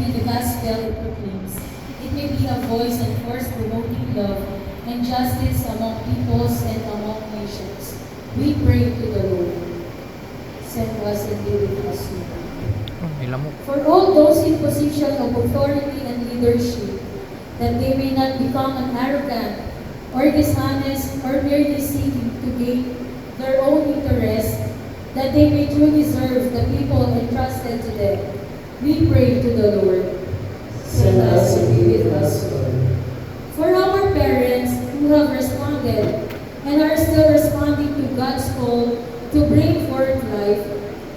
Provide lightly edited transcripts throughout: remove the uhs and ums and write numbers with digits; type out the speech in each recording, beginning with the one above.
in the gospel it proclaims. It may be a voice and force promoting love and justice among peoples and among nations. We pray to the Lord. Send us and be with us. For all those in position of authority and leadership, that they may not become an arrogant or dishonest or merely seeking to gain their own interests, that they may truly serve the people entrusted to them. We pray to the Lord. Send us and be with us, Lord. For our parents who have responded and are still responding to God's call to bring forth life,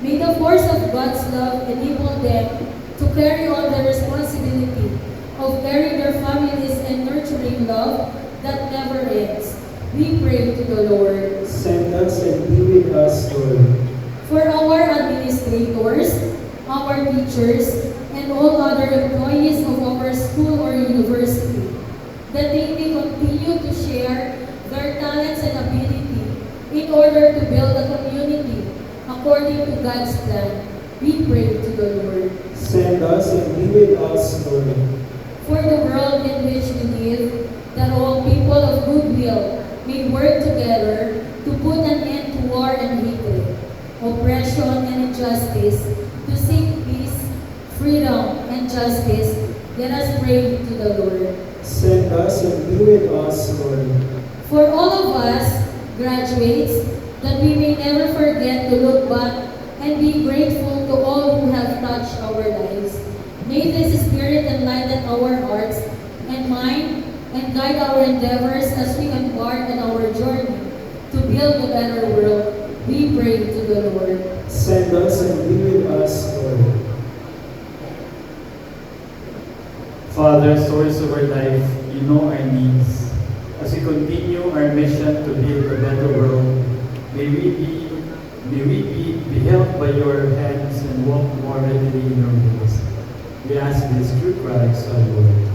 may the force of God's love enable them to carry on the responsibility of caring their families and nurturing love that never ends. We pray to the Lord. Send us and be with us, Lord. For our administrators, our teachers, and all other employees of our school or university, that they may continue to share their talents and ability in order to build a community according to God's plan. We pray to the Lord. Send us and be with us, Lord. For the world in which we live, that all people of goodwill may work together to put an end to war and hatred, oppression and injustice, to seek peace, freedom, and justice. Let us pray to the Lord. Send us and be with us, Lord. For all of us, graduates, that we may never forget to look back and be grateful to all who have touched our lives. May this Spirit enlighten our hearts and mind and guide our endeavors as we embark on our journey to build a better world. We pray to the Lord. Send us and be with us, Lord. Father, source of our life, you know our needs. As we continue our mission to build a better world, may we be held by your hands and walk more readily in your ways. We ask this through Christ our Lord.